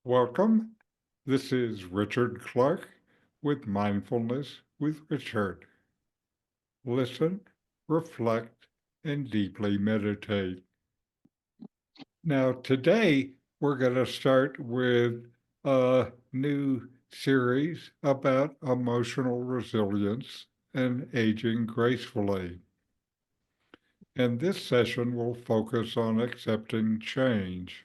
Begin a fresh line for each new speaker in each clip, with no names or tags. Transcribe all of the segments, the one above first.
Welcome. This is Richard Clarke with Mindfulness with Richard. Listen, reflect, and deeply meditate. Now, today we're going to start with a new series about emotional resilience and aging gracefully. And this session will focus on accepting change.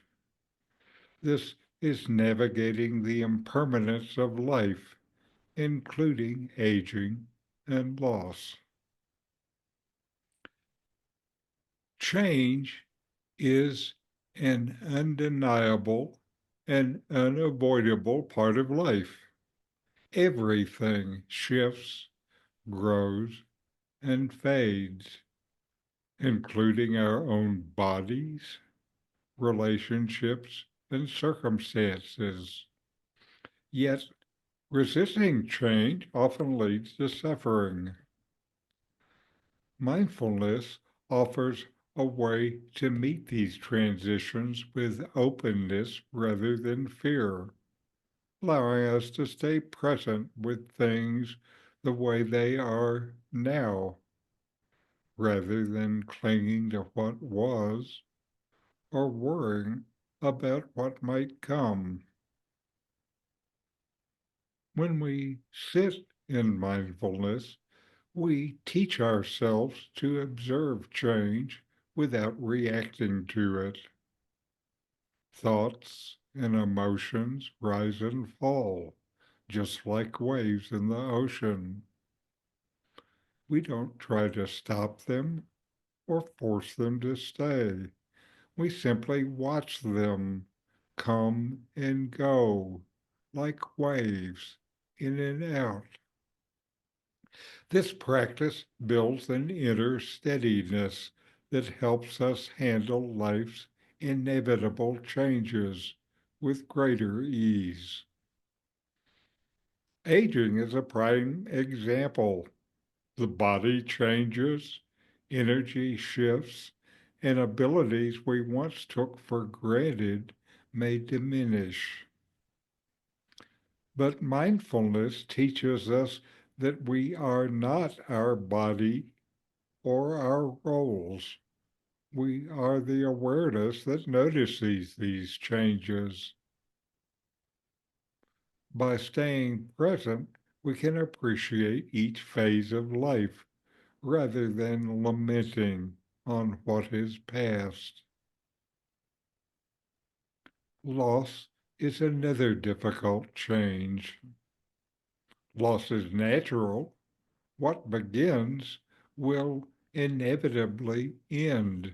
This is navigating the impermanence of life, including aging and loss. Change is an undeniable and unavoidable part of life. Everything shifts, grows, and fades, including our own bodies, relationships, and circumstances. Yet, resisting change often leads to suffering. Mindfulness offers a way to meet these transitions with openness rather than fear, allowing us to stay present with things the way they are now, rather than clinging to what was or worrying about what might come. When we sit in mindfulness, we teach ourselves to observe change without reacting to it. Thoughts and emotions rise and fall, just like waves in the ocean. We don't try to stop them or force them to stay. We simply watch them come and go like waves in and out. This practice builds an inner steadiness that helps us handle life's inevitable changes with greater ease. Aging is a prime example. The body changes, energy shifts, and abilities we once took for granted may diminish. But mindfulness teaches us that we are not our body or our roles. We are the awareness that notices these changes. By staying present, we can appreciate each phase of life rather than lamenting on what is past. Loss is another difficult change. Loss is natural. What begins will inevitably end.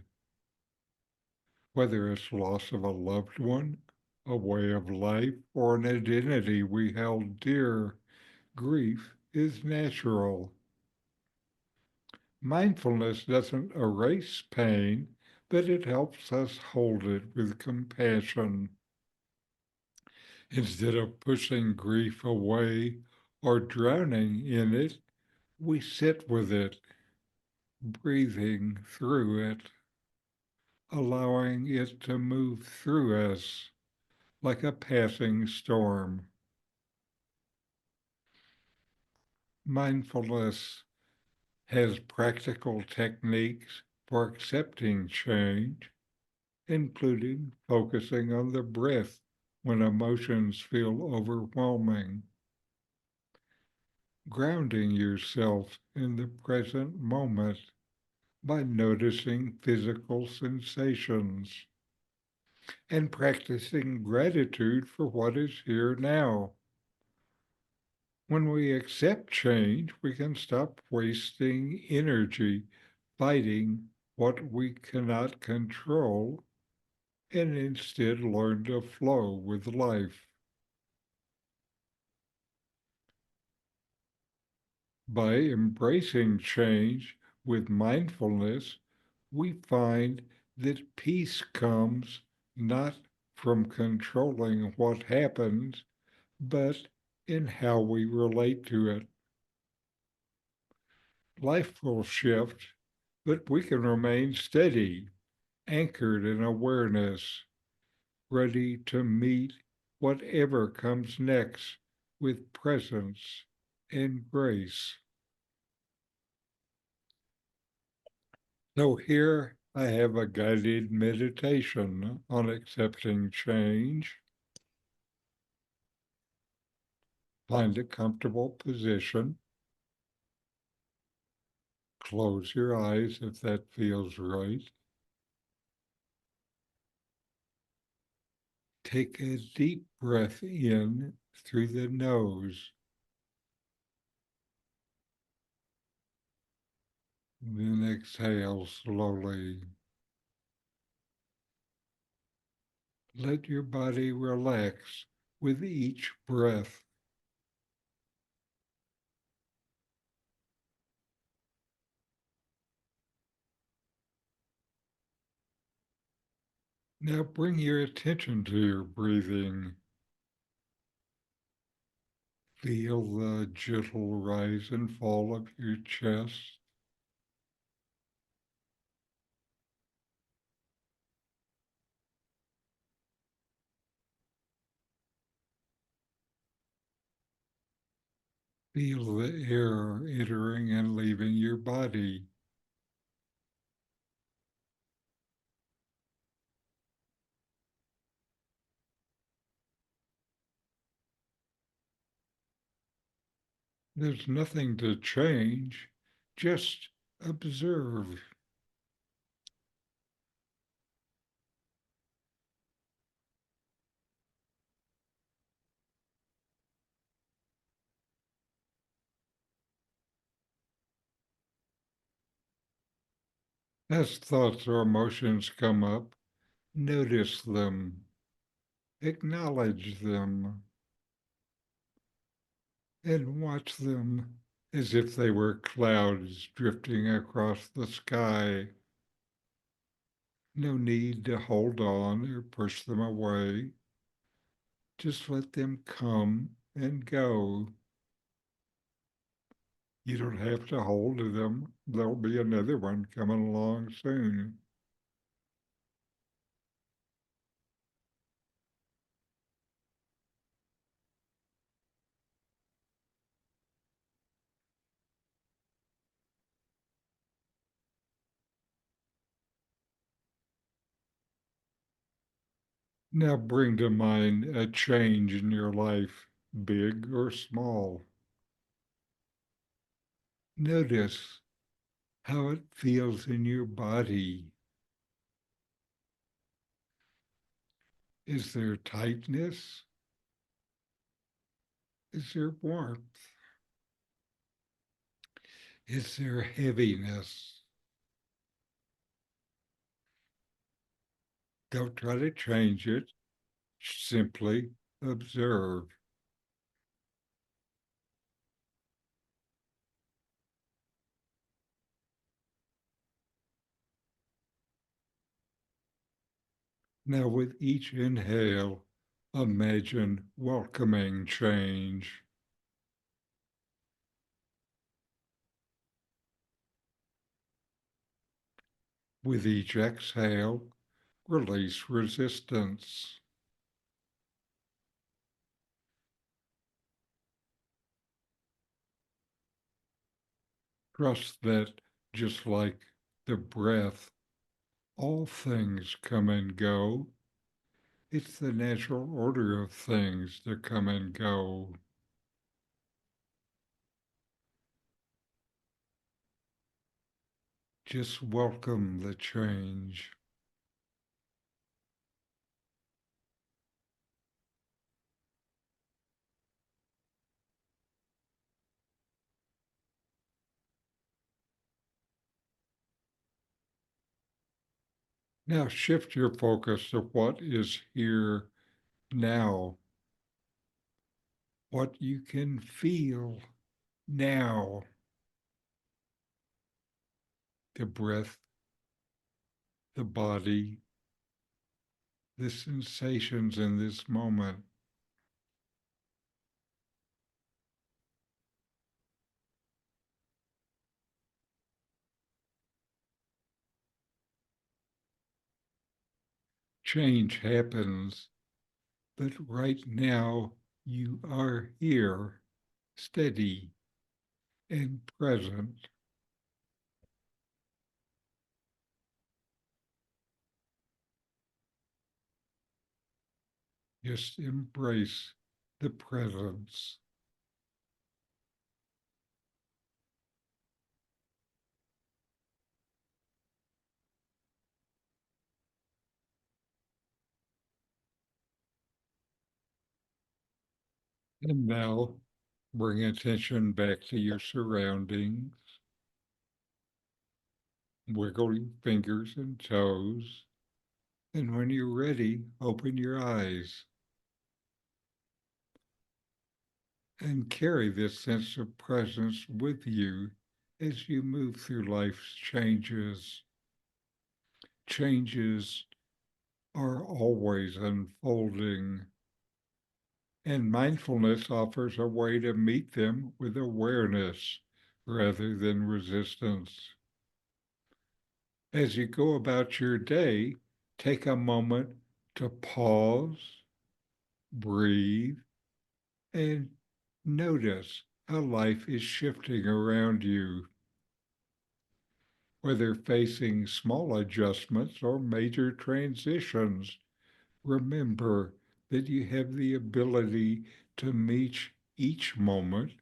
Whether it's loss of a loved one, a way of life, or an identity we held dear, grief is natural. Mindfulness doesn't erase pain, but it helps us hold it with compassion. Instead of pushing grief away or drowning in it, we sit with it, breathing through it, allowing it to move through us like a passing storm. Mindfulness has practical techniques for accepting change, including focusing on the breath when emotions feel overwhelming, grounding yourself in the present moment by noticing physical sensations, and practicing gratitude for what is here now. When we accept change, we can stop wasting energy fighting what we cannot control and instead learn to flow with life. By embracing change with mindfulness, we find that peace comes not from controlling what happens, but in how we relate to it. Life will shift, but we can remain steady, anchored in awareness, ready to meet whatever comes next with presence and grace. So here I have a guided meditation on accepting change. Find a comfortable position. Close your eyes if that feels right. Take a deep breath in through the nose, then exhale slowly. Let your body relax with each breath. Now bring your attention to your breathing. Feel the gentle rise and fall of your chest. Feel the air entering and leaving your body. There's nothing to change, just observe. As thoughts or emotions come up, notice them, acknowledge them, and watch them as if they were clouds drifting across the sky. No need to hold on or push them away. Just let them come and go. You don't have to hold to them. There'll be another one coming along soon. Now bring to mind a change in your life, big or small. Notice how it feels in your body. Is there tightness? Is there warmth? Is there heaviness? Don't try to change it. Simply observe. Now, with each inhale, imagine welcoming change. With each exhale, release resistance. Trust that, just like the breath, all things come and go. It's the natural order of things to come and go. Just welcome the change. Now shift your focus to what is here now, what you can feel now. The breath, the body, the sensations in this moment. Change happens but right now you are here, steady and present. Just embrace the presence. And now bring attention back to your surroundings. Wiggle your fingers and toes. And when you're ready, open your eyes and carry this sense of presence with you as you move through life's changes. Changes are always unfolding, and mindfulness offers a way to meet them with awareness rather than resistance. As you go about your day, take a moment to pause, breathe, and notice how life is shifting around you. Whether facing small adjustments or major transitions, remember that you have the ability to meet each moment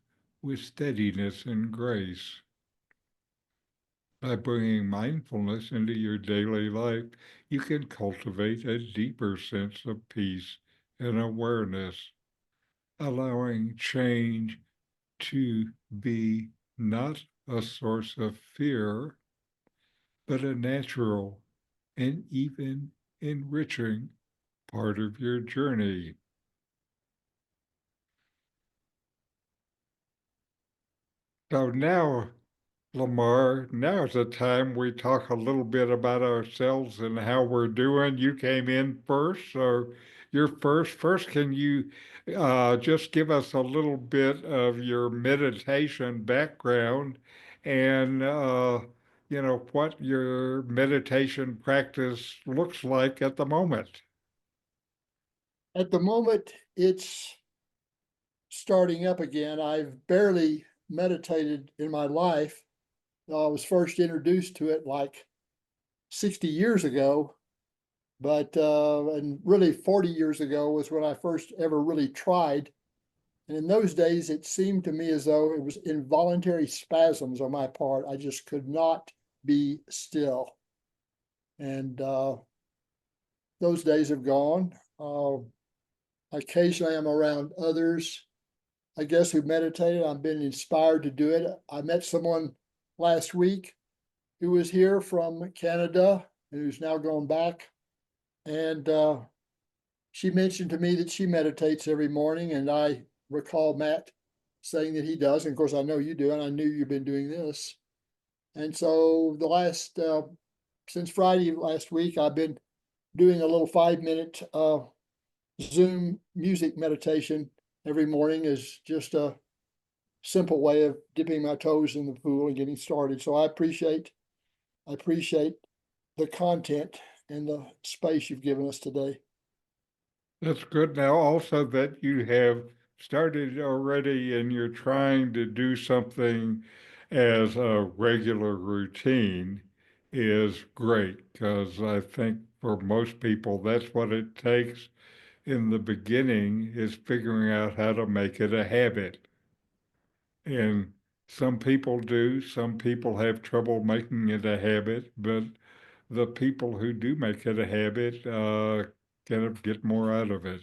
with steadiness and grace. By bringing mindfulness into your daily life, you can cultivate a deeper sense of peace and awareness, allowing change to be not a source of fear, but a natural and even enriching part of your journey. So now, Lamar, now's the time we talk a little bit about ourselves and how we're doing. You came in first, so you're first. First, can you just give us a little bit of your meditation background and, what your meditation practice looks like at the moment?
At the moment, it's starting up again. I've barely meditated in my life. I was first introduced to it like 60 years ago, but and really 40 years ago was when I first ever really tried. And in those days, it seemed to me as though it was involuntary spasms on my part. I just could not be still. And those days have gone. Occasionally, I'm around others, I guess, who meditated. I've been inspired to do it. I met someone last week who was here from Canada and who's now going back. And she mentioned to me that she meditates every morning. And I recall Matt saying that he does. And of course, I know you do. And I knew you've been doing this. And so since Friday last week, I've been doing a little 5 minute Zoom music meditation every morning as just a simple way of dipping my toes in the pool and getting started. So I appreciate the content and the space you've given us today.
That's good now. Also, that you have started already and you're trying to do something as a regular routine is great because I think for most people, that's what it takes in the beginning is figuring out how to make it a habit. And some people do, some people have trouble making it a habit, but the people who do make it a habit kind of get more out of it.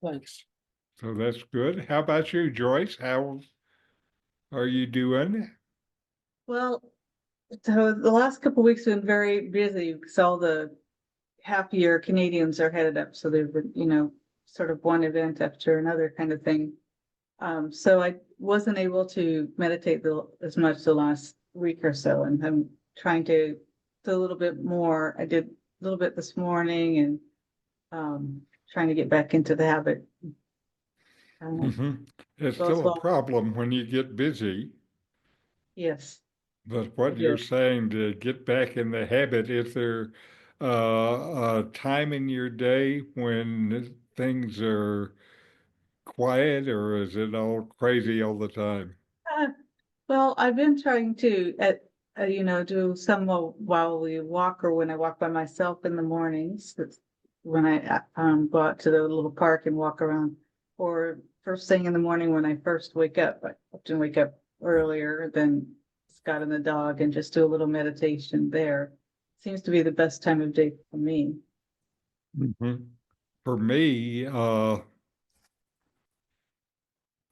Thanks.
So that's good. How about you, Joyce? How are you doing?
Well, so the last couple of weeks have been very busy because all the half year Canadians are headed up. So they've been, sort of one event after another kind of thing. So I wasn't able to meditate as much the last week or so, and I'm trying to do a little bit more. I did a little bit this morning and trying to get back into the habit.
Hmm. It's
Well,
still a problem when you get busy,
yes,
but
I
what you're
do.
saying to get back in the habit, is there a time in your day when things are quiet, or is it all crazy all the time?
Uh, Well, I've been trying to do some while we walk or when I walk by myself in the mornings. That's when I go out to the little park and walk around, or first thing in the morning when I first wake up. I often wake up earlier than Scott and the dog and just do a little meditation there. Seems to be the best time of day for me.
Mhm. For me,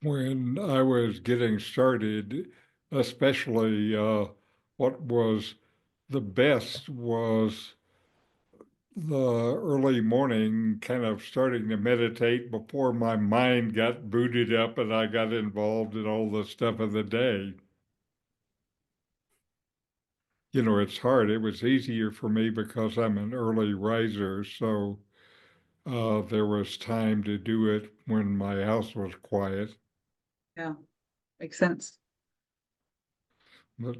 when I was getting started, especially what was the best was the early morning, kind of starting to meditate before my mind got booted up and I got involved in all the stuff of the day. It's hard. It was easier for me because I'm an early riser, so there was time to do it when my house was quiet.
Yeah, makes sense.
But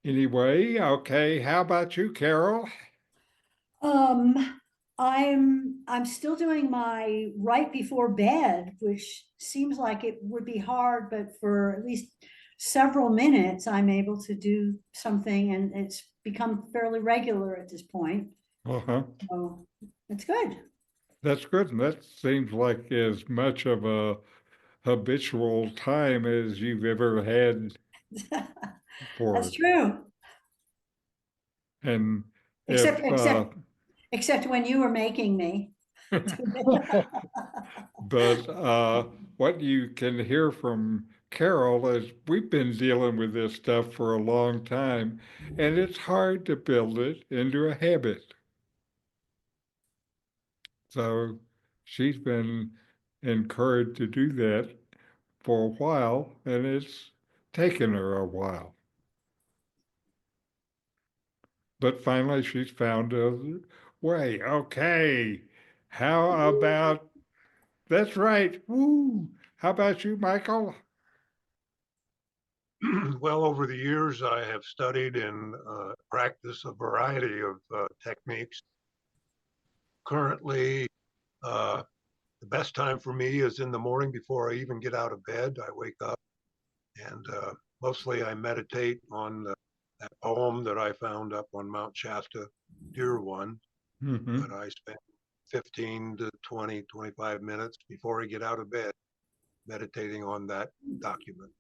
anyway, okay, how about you, Carol?
Um, I'm still doing my right before bed, which seems like it would be hard, but for at least several minutes, I'm able to do something, and it's become fairly regular at this point.
Uh-huh.
So it's good.
That's good. And that seems like as much of a habitual time as you've ever had for
That's
it.
true.
And
Except,
if
except, except when you were making me.
but what you can hear from Carol is we've been dealing with this stuff for a long time, and it's hard to build it into a habit. So she's been encouraged to do that for a while, and it's taken her a while. But finally, she's found a way. Okay, how about that's right? Woo! How about you, Michael?
Well, over the years, I have studied and practiced a variety of techniques. Currently, uh, the best time for me is in the morning before I even get out of bed. I wake up and mostly I meditate on that poem that I found up on Mount Shasta, Dear One,
Mm-hmm.
that I spend 15 to 20, 25 minutes before I get out of bed meditating on that document.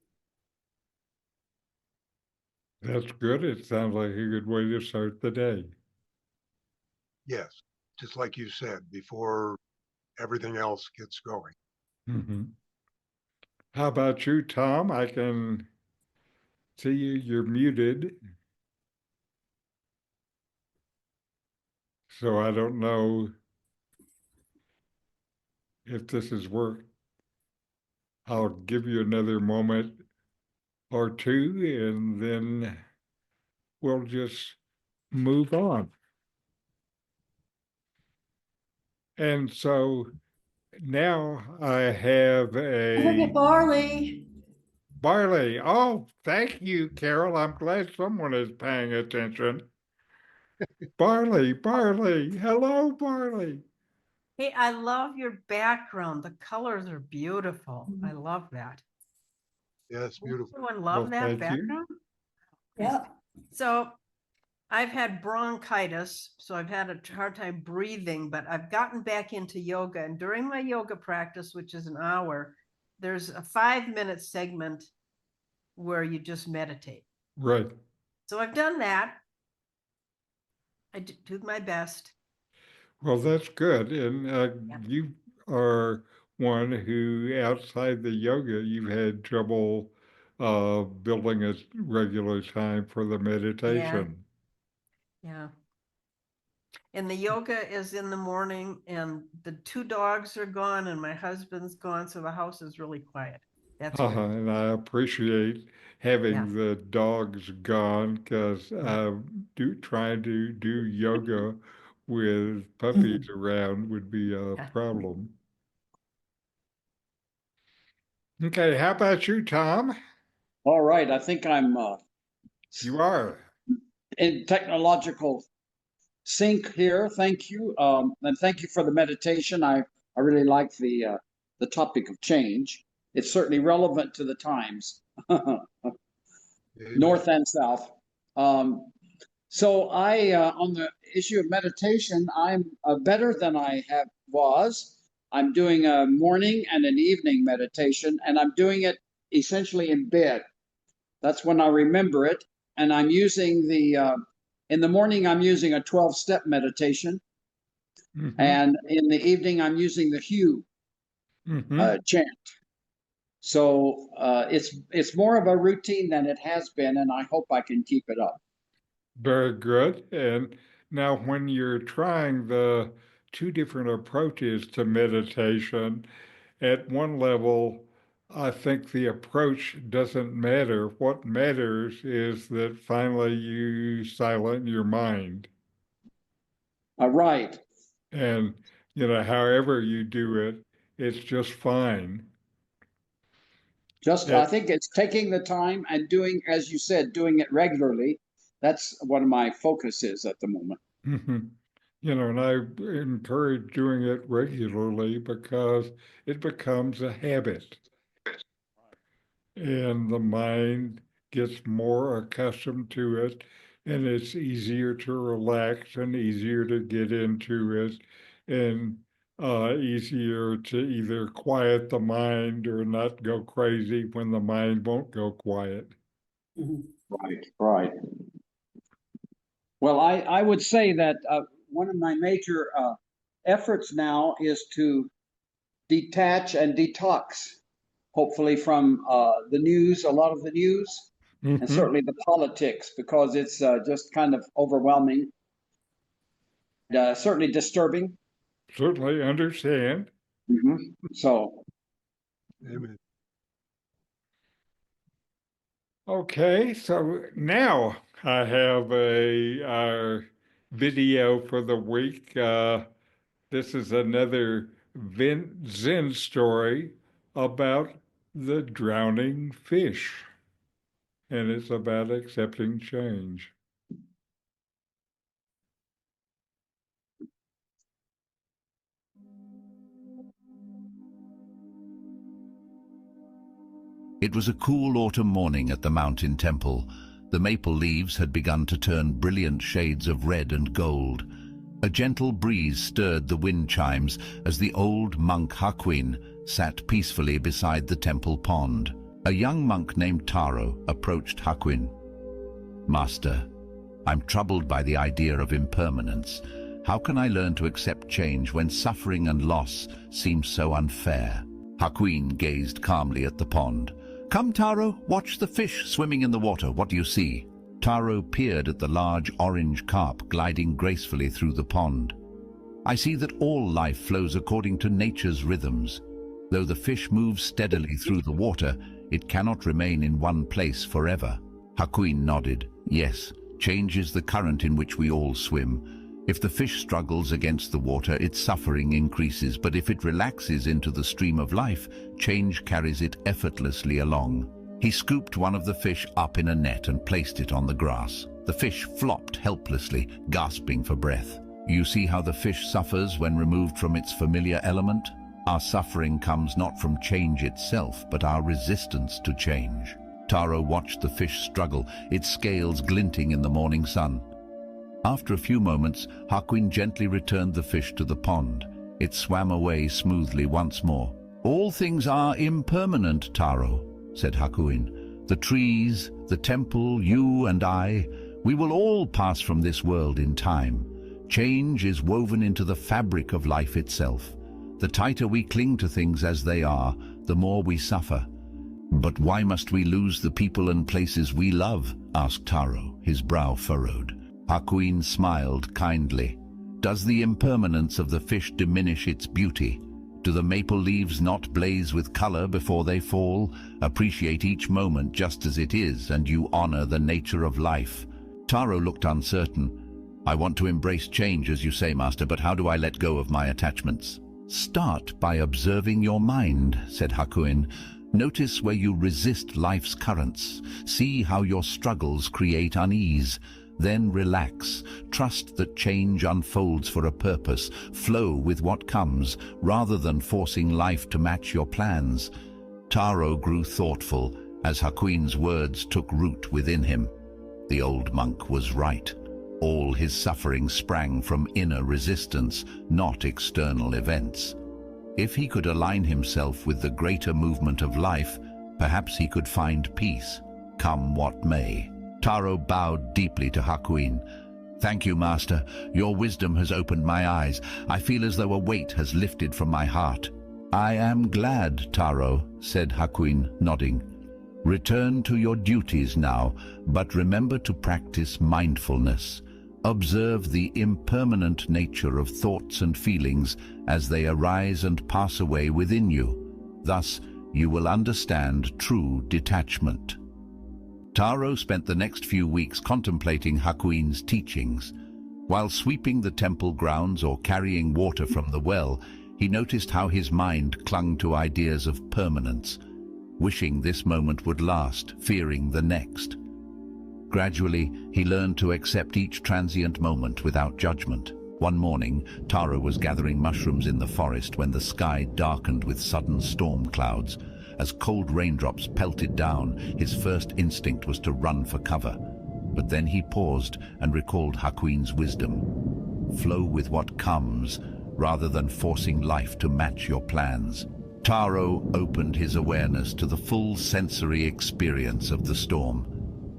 That's good. It sounds like a good way to start the day.
Yes, just like you said, before everything else gets going.
Mm-hmm. How about you, Tom? I can see you. You're muted, so I don't know if this has worked. I'll give you another moment or two, and then we'll just move on. And so now I have
Look at
a
barley.
Barley. Oh, thank you, Carol. I'm glad someone is paying attention. Barley, Barley. Hello, Barley.
Hey, I love your background. The colors are beautiful. I love that.
Yeah, it's beautiful.
Everyone
Well,
love that
thank you.
background?
Yeah.
So I've had bronchitis, so I've had a hard time breathing, but I've gotten back into yoga. And during my yoga practice, which is an hour, there's a 5-minute segment where you just meditate.
Right.
So I've done that. I do my best.
Well, that's good. And
Yeah.
you are one who, outside the yoga, you've had trouble building a regular time for the meditation.
Yeah. And the yoga is in the morning, and the 2 dogs are gone, and my husband's gone, so the house is really quiet. That's good.
And I appreciate
Yeah.
having the dogs gone because
Yeah.
trying to do yoga with puppies around would be a
Yeah.
problem. Okay, how about you, Tom?
All right, I think I'm
You are.
in technological sync here. Thank you. And thank you for the meditation. I really like the topic of change. It's certainly relevant to the times, north and south. So on the issue of meditation, I'm better than I was. I'm doing a morning and an evening meditation, and I'm doing it essentially in bed. That's when I remember it. And I'm using in the morning, I'm using a 12-step meditation.
Mhm.
And in the evening, I'm using the Hue chant. So it's more of a routine than it has been, and I hope I can keep it up.
Very good. And now, when you're trying the two different approaches to meditation, at one level, I think the approach doesn't matter. What matters is that finally you silence your mind.
Right.
And, however you do it, it's just fine.
I think it's taking the time and doing, as you said, doing it regularly. That's what my focus is at the moment.
Mhm. And I encourage doing it regularly because it becomes a habit. And the mind gets more accustomed to it, and it's easier to relax and easier to get into it, and easier to either quiet the mind or not go crazy when the mind won't go quiet.
Right, right. Well, I would say that one of my major efforts now is to detach and detox, hopefully from the news, a lot of the news, and
Mhm.
certainly the politics, because it's just kind of overwhelming, certainly disturbing.
Certainly understand.
So,
Amen.
Okay, so now I have our video for the week. This is another Zen story about the drowning fish, and it's about accepting change.
It was a cool autumn morning at the mountain temple. The maple leaves had begun to turn brilliant shades of red and gold. A gentle breeze stirred the wind chimes as the old monk Hakuin sat peacefully beside the temple pond. A young monk named Taro approached Hakuin. "Master, I'm troubled by the idea of impermanence. How can I learn to accept change when suffering and loss seem so unfair?" Hakuin gazed calmly at the pond. "Come, Taro, watch the fish swimming in the water. What do you see?" Taro peered at the large orange carp gliding gracefully through the pond. "I see that all life flows according to nature's rhythms. Though the fish moves steadily through the water, it cannot remain in one place forever." Hakuin nodded. "Yes, change is the current in which we all swim. If the fish struggles against the water, its suffering increases, but if it relaxes into the stream of life, change carries it effortlessly along." He scooped one of the fish up in a net and placed it on the grass. The fish flopped helplessly, gasping for breath. "You see how the fish suffers when removed from its familiar element? Our suffering comes not from change itself, but our resistance to change." Taro watched the fish struggle, its scales glinting in the morning sun. After a few moments, Hakuin gently returned the fish to the pond. It swam away smoothly once more. "All things are impermanent, Taro," said Hakuin. "The trees, the temple, you and I, we will all pass from this world in time. Change is woven into the fabric of life itself. The tighter we cling to things as they are, the more we suffer." "But why must we lose the people and places we love?" asked Taro, his brow furrowed. Hakuin smiled kindly. "Does the impermanence of the fish diminish its beauty? Do the maple leaves not blaze with color before they fall? Appreciate each moment just as it is, and you honor the nature of life." Taro looked uncertain. "I want to embrace change, as you say, Master, but how do I let go of my attachments?" "Start by observing your mind," said Hakuin. "Notice where you resist life's currents. See how your struggles create unease. Then relax. Trust that change unfolds for a purpose. Flow with what comes, rather than forcing life to match your plans. Taro grew thoughtful as Hakuin's words took root within him. The old monk was right. All his suffering sprang from inner resistance, not external events. If he could align himself with the greater movement of life, perhaps he could find peace, come what may. Taro bowed deeply to Hakuin. "Thank you, Master. Your wisdom has opened my eyes. I feel as though a weight has lifted from my heart." "I am glad, Taro," said Hakuin, nodding. "Return to your duties now, but remember to practice mindfulness. Observe the impermanent nature of thoughts and feelings as they arise and pass away within you. Thus, you will understand true detachment." Taro spent the next few weeks contemplating Hakuin's teachings. While sweeping the temple grounds or carrying water from the well, he noticed how his mind clung to ideas of permanence, wishing this moment would last, fearing the next. Gradually, he learned to accept each transient moment without judgment. One morning, Taro was gathering mushrooms in the forest when the sky darkened with sudden storm clouds. As cold raindrops pelted down, his first instinct was to run for cover. But then he paused and recalled Hakuin's wisdom. Flow with what comes, rather than forcing life to match your plans. Taro opened his awareness to the full sensory experience of the storm.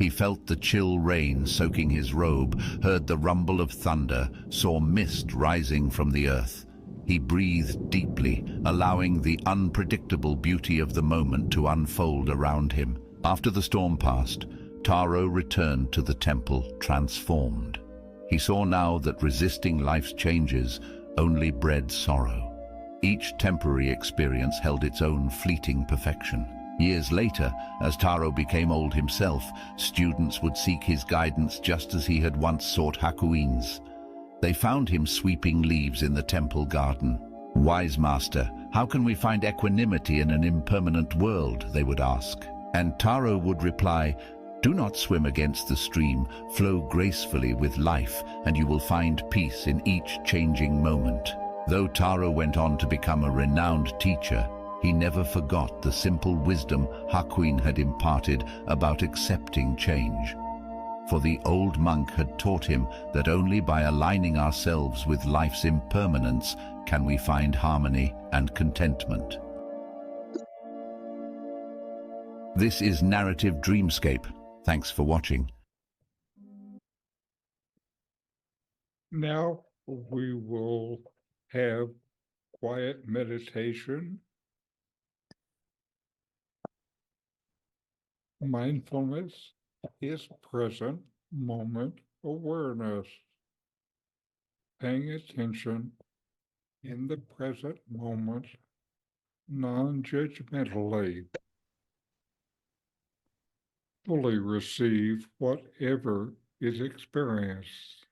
He felt the chill rain soaking his robe, heard the rumble of thunder, saw mist rising from the earth. He breathed deeply, allowing the unpredictable beauty of the moment to unfold around him. After the storm passed, Taro returned to the temple transformed. He saw now that resisting life's changes only bred sorrow. Each temporary experience held its own fleeting perfection. Years later, as Taro became old himself, students would seek his guidance just as he had once sought Hakuin's. They found him sweeping leaves in the temple garden. "Wise master, how can we find equanimity in an impermanent world?" they would ask. And Taro would reply, "Do not swim against the stream, flow gracefully with life, and you will find peace in each changing moment." Though Taro went on to become a renowned teacher, he never forgot the simple wisdom Hakuin had imparted about accepting change. For the old monk had taught him that only by aligning ourselves with life's impermanence can we find harmony and contentment. This is Narrative Dreamscape. Thanks for watching.
Now we will have quiet meditation. Mindfulness is present moment awareness. Paying attention in the present moment non-judgmentally. Fully receive whatever is experienced.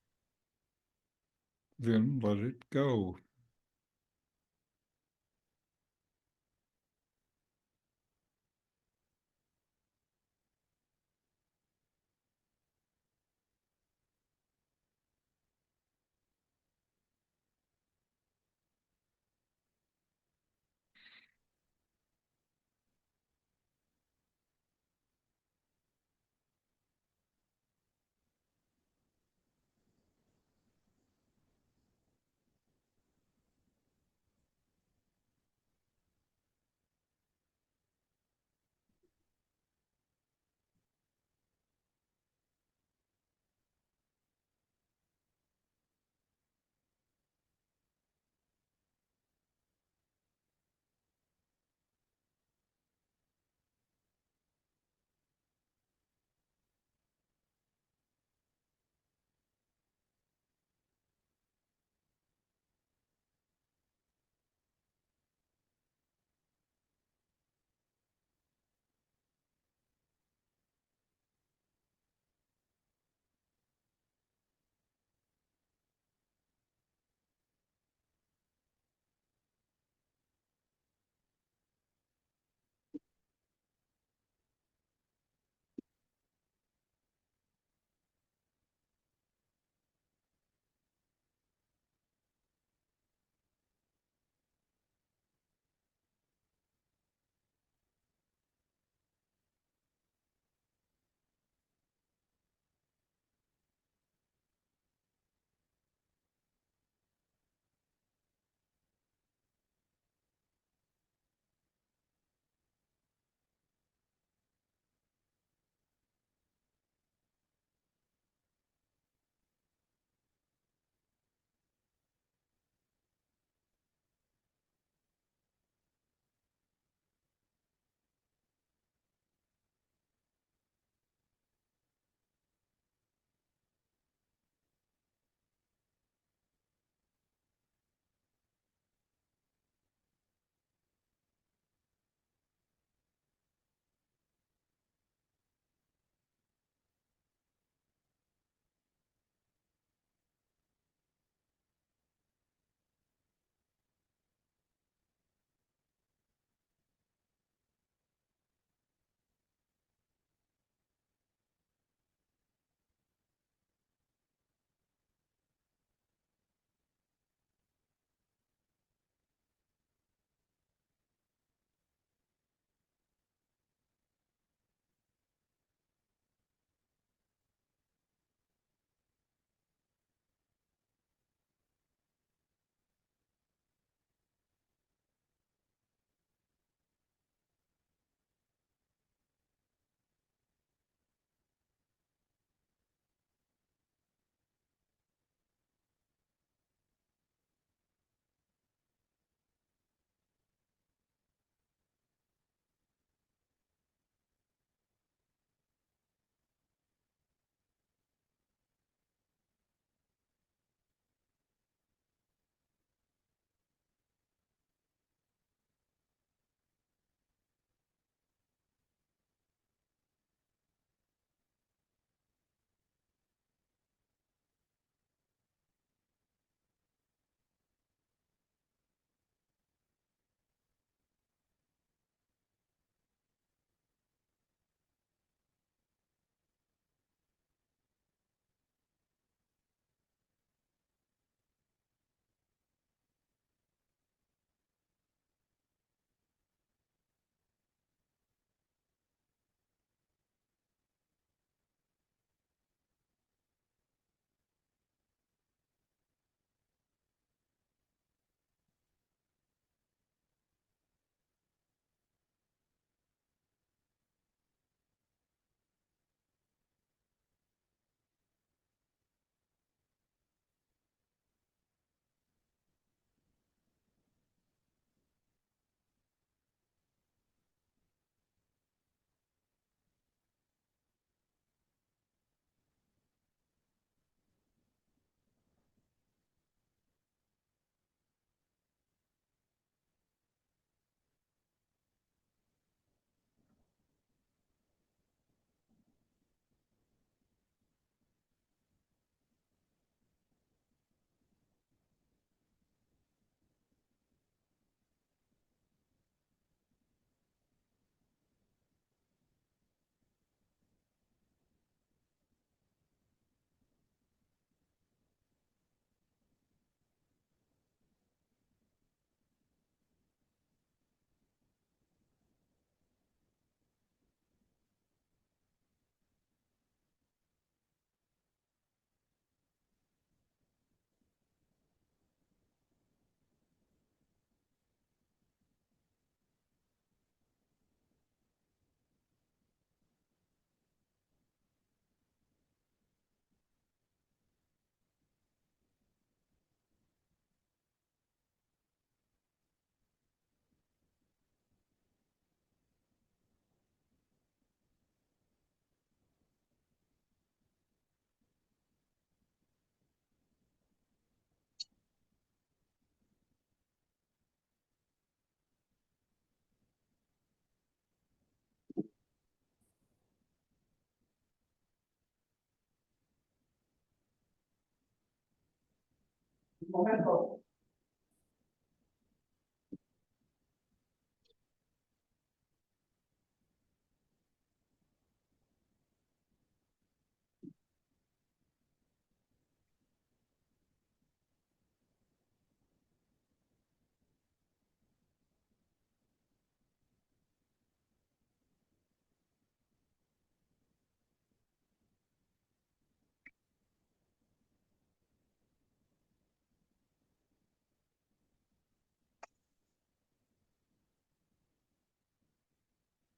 Then let it go.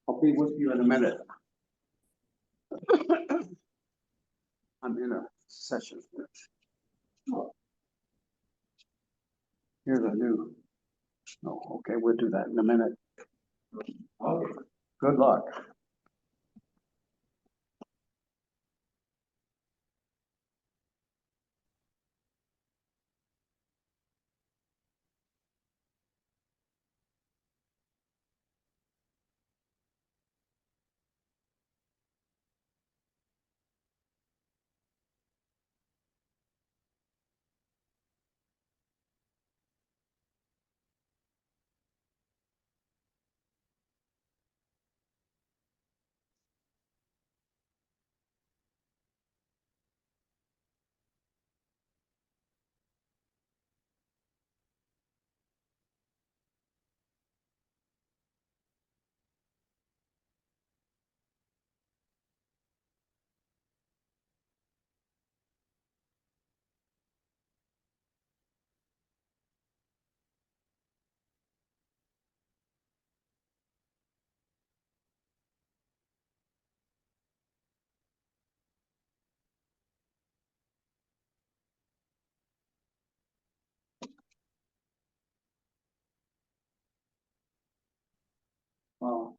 I'll be with you in a minute. I'm in a session. Here's a new. Oh, okay, we'll do that in a minute. Okay. Good luck. Well,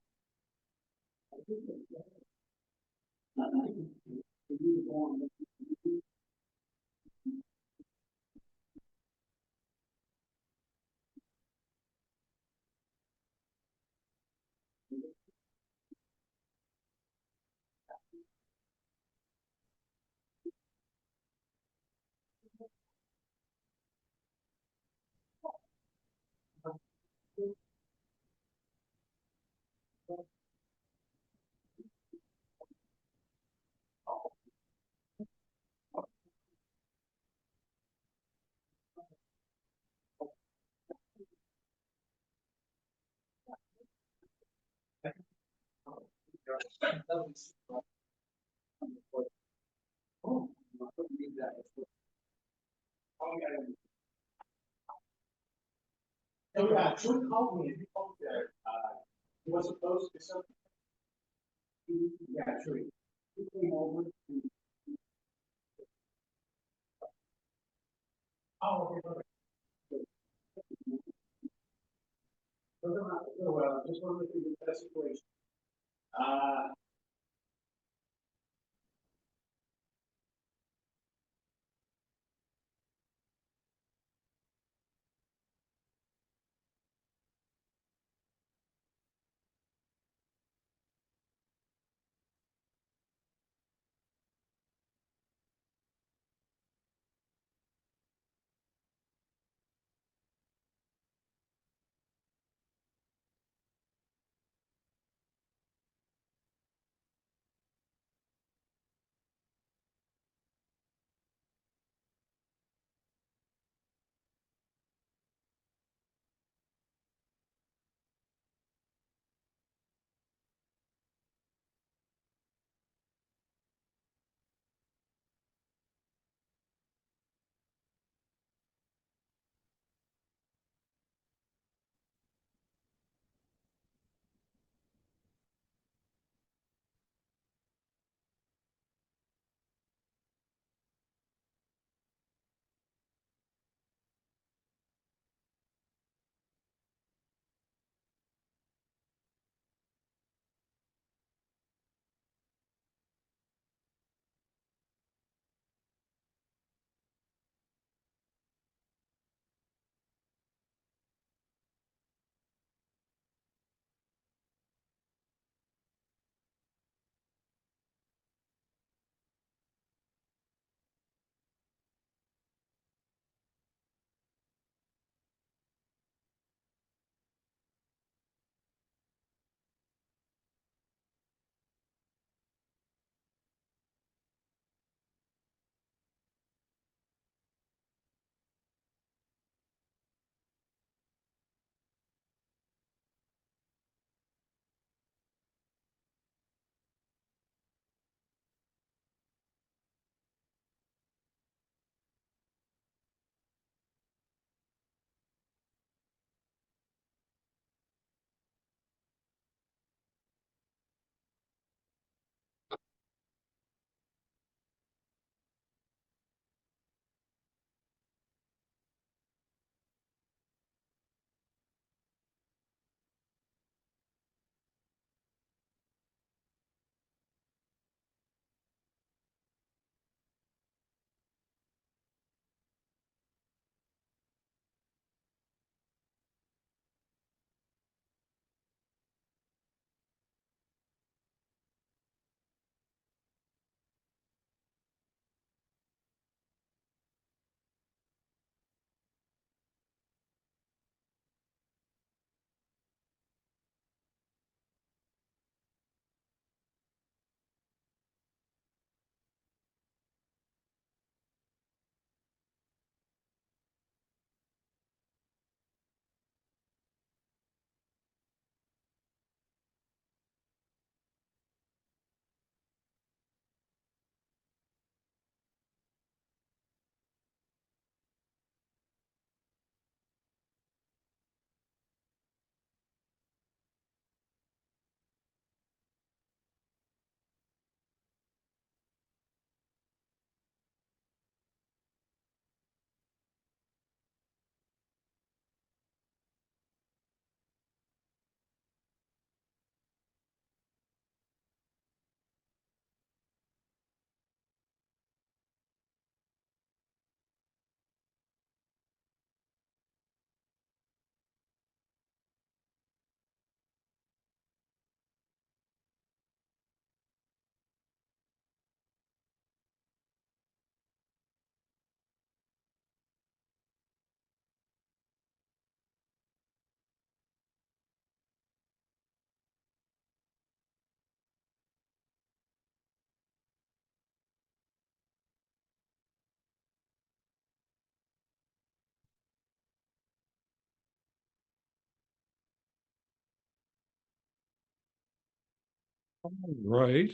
Right.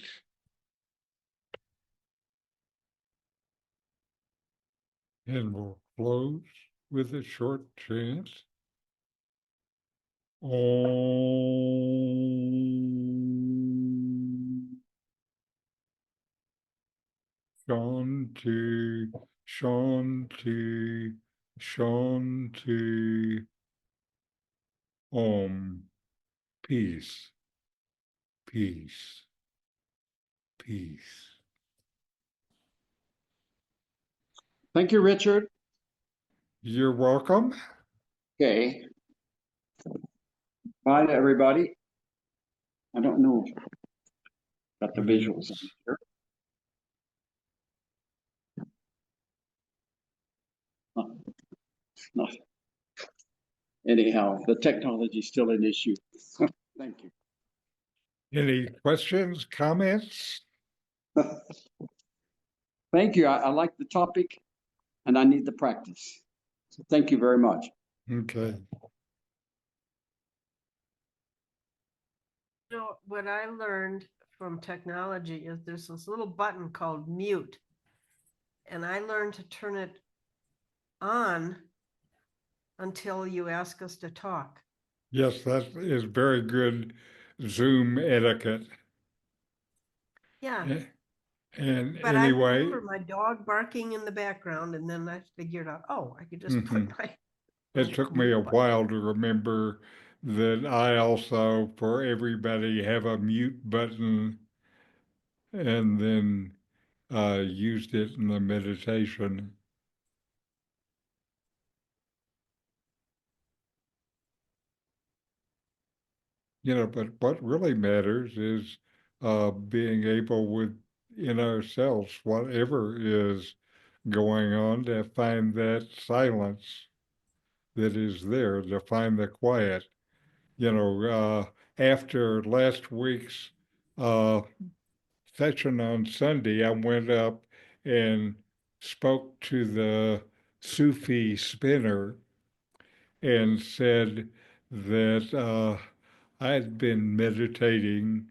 And we'll close with a short chant. Om Shanti, Shanti, Shanti. Om. Peace, peace, peace.
Thank you, Richard.
You're welcome.
Okay. Bye to everybody. I don't know. Got the visuals on here. No. Anyhow, the technology is still an issue. Thank you.
Any questions, comments?
Thank you. I like the topic and I need the practice. So thank you very much.
Okay.
You know, what I learned from technology is there's this little button called mute. And I learned to turn it on until you ask us to talk.
Yes, that is very good Zoom etiquette.
Yeah.
And
But I
anyway,
remember my dog barking in the background, and then I figured out, oh, I could just put my.
it took me a while to remember that I also, for everybody, have a mute button and then used it in the meditation. But what really matters is being able within ourselves, whatever is going on, to find that silence that is there, to find the quiet. After last week's uh, session on Sunday, I went up and spoke to the Sufi spinner and said that I had been meditating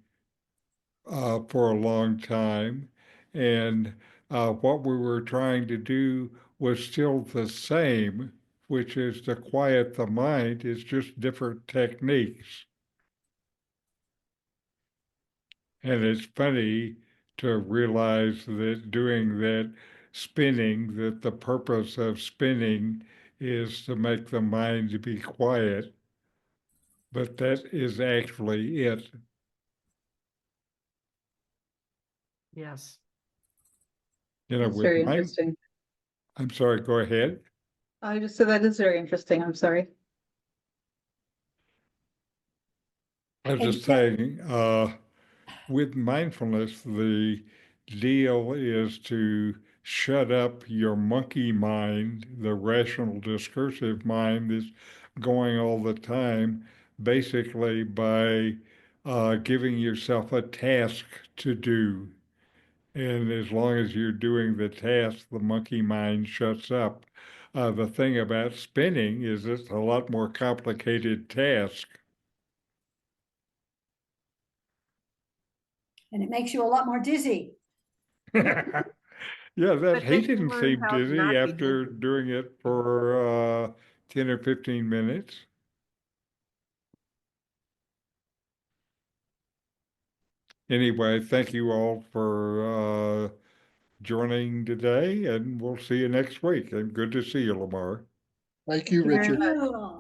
for a long time, and what we were trying to do was still the same, which is to quiet the mind. It's just different techniques. And it's funny to realize that doing that spinning, that the purpose of spinning is to make the mind be quiet, but that is actually it.
Yes.
That's
With
very
mind,
interesting.
I'm sorry, go ahead.
I just said that is very interesting. I'm sorry.
I was just saying, with mindfulness, the deal is to shut up your monkey mind, the rational discursive mind that's going all the time, basically by giving yourself a task to do. And as long as you're doing the task, the monkey mind shuts up. The thing about spinning is it's a lot more complicated task.
And it makes you a lot more dizzy.
Yeah,
But
he
then you
didn't
learn
seem
how to
dizzy
not be
after
dizzy.
doing it for 10 or 15 minutes. Anyway, thank you all for joining today, and we'll see you next week. And good to see you, Lamar.
Thank you,
Thank you very
Richard.
much.
Cool.